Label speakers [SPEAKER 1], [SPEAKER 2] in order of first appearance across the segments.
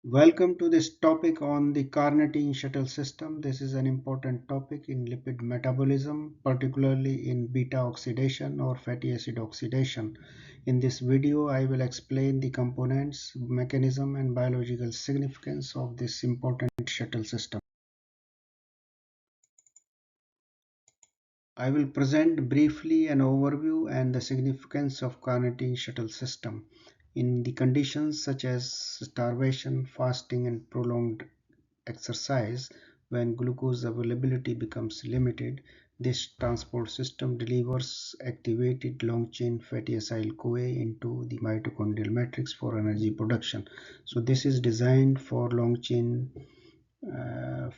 [SPEAKER 1] Welcome to this topic on the Carnitine shuttle system. This is an important topic in lipid metabolism, particularly in beta oxidation or fatty acid oxidation. In this video, I will explain the components, mechanism, and biological significance of this important shuttle system. I will present briefly an overview and the significance of Carnitine shuttle system. In the conditions such as starvation, fasting, and prolonged exercise, when glucose availability becomes limited, this transport system delivers activated long-chain fatty acyl-CoA into the mitochondrial matrix for energy production. So this is designed for long-chain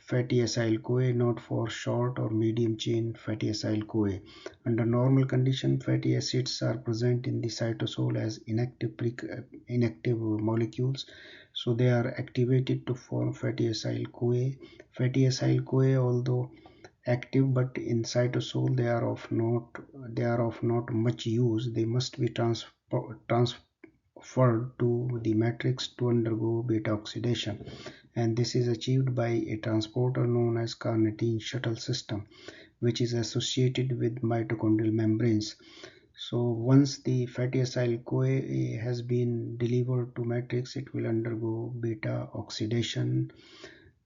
[SPEAKER 1] fatty acyl-CoA, not for short or medium chain fatty acyl-CoA. Under normal condition, fatty acids are present in the cytosol as inactive molecules, so they are activated to form fatty acyl-CoA. Fatty acyl-CoA, although active, but in cytosol they are of not much use. They must be transferred to the matrix to undergo beta oxidation, and this is achieved by a transporter known as Carnitine shuttle system, which is associated with mitochondrial membranes. So once the fatty acyl-CoA has been delivered to matrix, it will undergo beta oxidation.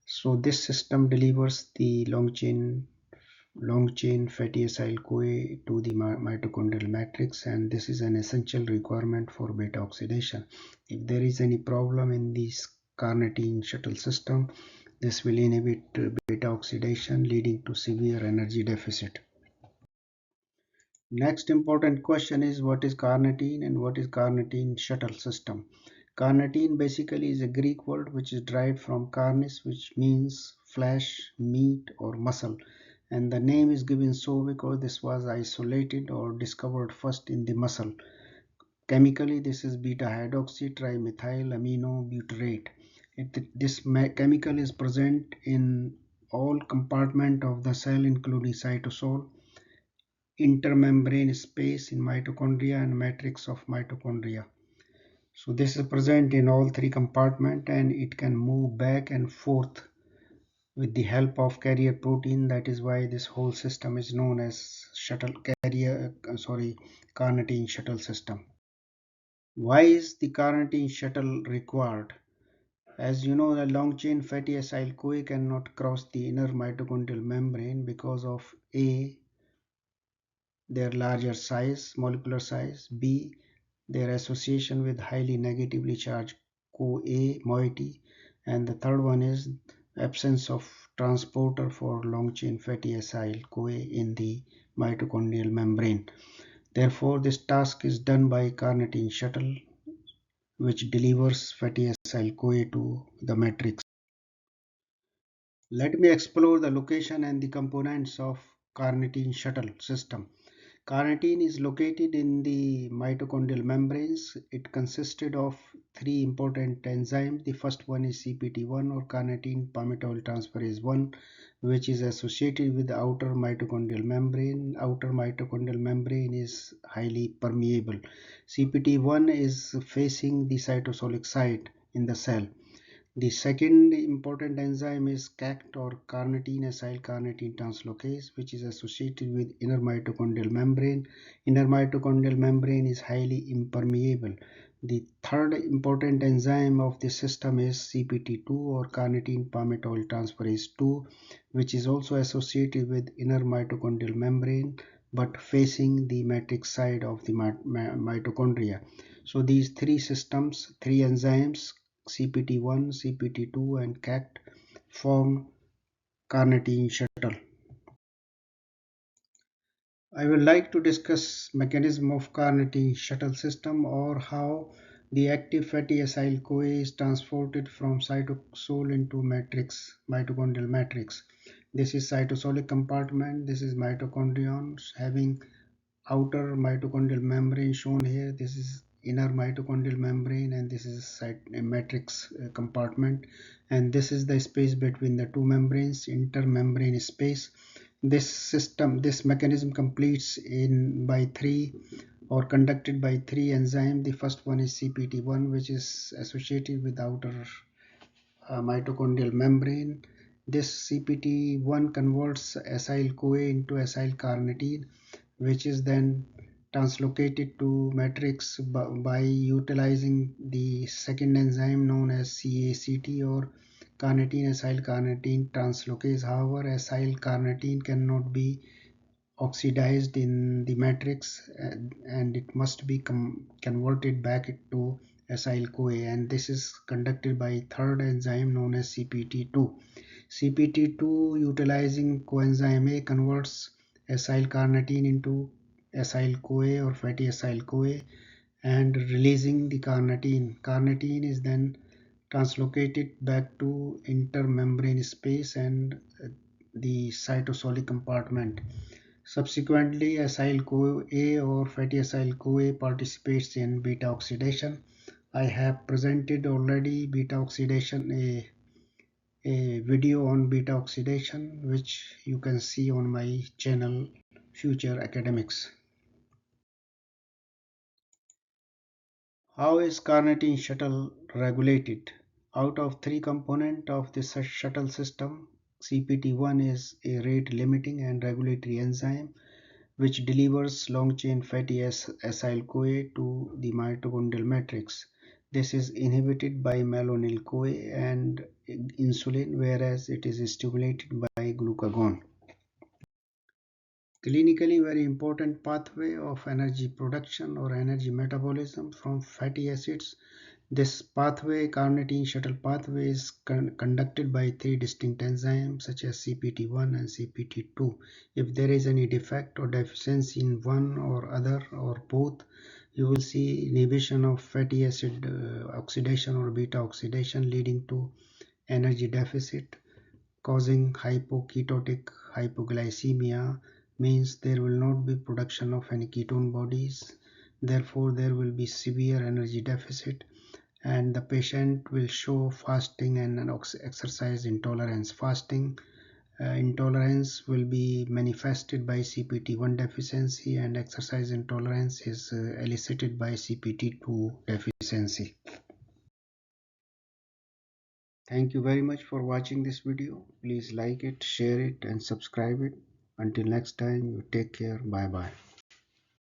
[SPEAKER 1] So this system delivers the long chain fatty acyl-CoA to the mitochondrial matrix, and this is an essential requirement for beta oxidation. If there is any problem in this Carnitine shuttle system, this will inhibit beta oxidation, leading to severe energy deficit. Next important question is, what is carnitine and what is Carnitine shuttle system? Carnitine basically is a Greek word which is derived from carnis, which means flesh, meat, or muscle, and the name is given so because this was isolated or discovered first in the muscle. Chemically, this is beta hydroxy trimethyl amino butyrate. This chemical is present in all compartments of the cell, including cytosol, intermembrane space in mitochondria, and matrix of mitochondria. So this is present in all three compartments, and it can move back and forth with the help of carrier protein. That is why this whole system is known as Carnitine shuttle system. Why is the Carnitine shuttle required? As you know, the long chain fatty acyl-CoA cannot cross the inner mitochondrial membrane because of A, their larger size, molecular size, B, their association with highly negatively charged CoA moiety, and the third one is absence of transporter for long chain fatty acyl-CoA in the mitochondrial membrane. Therefore, this task is done by Carnitine shuttle, which delivers fatty acyl-CoA to the matrix. Let me explore the location and the components of Carnitine shuttle system. Carnitine is located in the mitochondrial membranes. It consisted of three important enzymes. The first one is CPT-I or carnitine palmitoyl transferase 1, which is associated with the outer mitochondrial membrane. Outer mitochondrial membrane is highly permeable. CPT-I is facing the cytosolic site in the cell. The second important enzyme is CACT or Carnitine-Acylcarnitine Translocase, which is associated with inner mitochondrial membrane. Inner mitochondrial membrane is highly impermeable. The third important enzyme of this system is CPT-II or Carnitine palmitoyl transferase 2, which is also associated with inner mitochondrial membrane but facing the matrix side of the mitochondria. So these three enzymes, CPT-I, CPT-II, and CACT, form Carnitine shuttle. I would like to discuss mechanism of Carnitine shuttle system, or how the active fatty acyl-CoA is transported from cytosol into mitochondrial matrix. This is cytosolic compartment. This is mitochondrions having outer mitochondrial membrane shown here. This is inner mitochondrial membrane, and this is a matrix compartment, and this is the space between the two membranes, intermembrane space. This mechanism completes in by three or conducted by three enzymes. The first one is CPT-I, which is associated with outer mitochondrial membrane. This CPT-I converts acyl-CoA into acyl-carnitine, which is then translocated to matrix by utilizing the second enzyme known as CACT or Carnitine-Acylcarnitine Translocase. However, acyl-carnitine cannot be oxidized in the matrix, and it must be converted back to acyl-CoA, and this is conducted by third enzyme known as CPT-II. CPT-II utilizing coenzyme A converts acyl-carnitine into acyl-CoA or fatty acyl-CoA and releasing the carnitine. Carnitine is then translocated back to intermembrane space and the cytosolic compartment. Subsequently, acyl-CoA or fatty acyl-CoA participates in beta oxidation. I have presented already beta oxidation, a video on beta oxidation, which you can see on my channel Future Academics. How is Carnitine shuttle regulated? Out of three components of this shuttle system, CPT-I is a rate limiting and regulatory enzyme which delivers long-chain fatty acyl-CoA to the mitochondrial matrix. This is inhibited by malonyl-CoA and insulin, whereas it is stimulated by glucagon. Clinically very important pathway of energy production or energy metabolism from fatty acids. This pathway, Carnitine shuttle pathway, is conducted by three distinct enzymes such as CPT-I and CPT-II. If there is any defect or deficiency in one or other or both, you will see inhibition of fatty acid oxidation or beta oxidation, leading to energy deficit, causing hypoketotic hypoglycemia, means there will not be production of any ketone bodies. Therefore, there will be severe energy deficit and the patient will show fasting and an exercise intolerance. Fasting intolerance will be manifested by CPT-I deficiency, and exercise intolerance is elicited by CPT-II deficiency. Thank you very much for watching this video. Please like it, share it, and subscribe it. Until next time, you take care. Bye bye.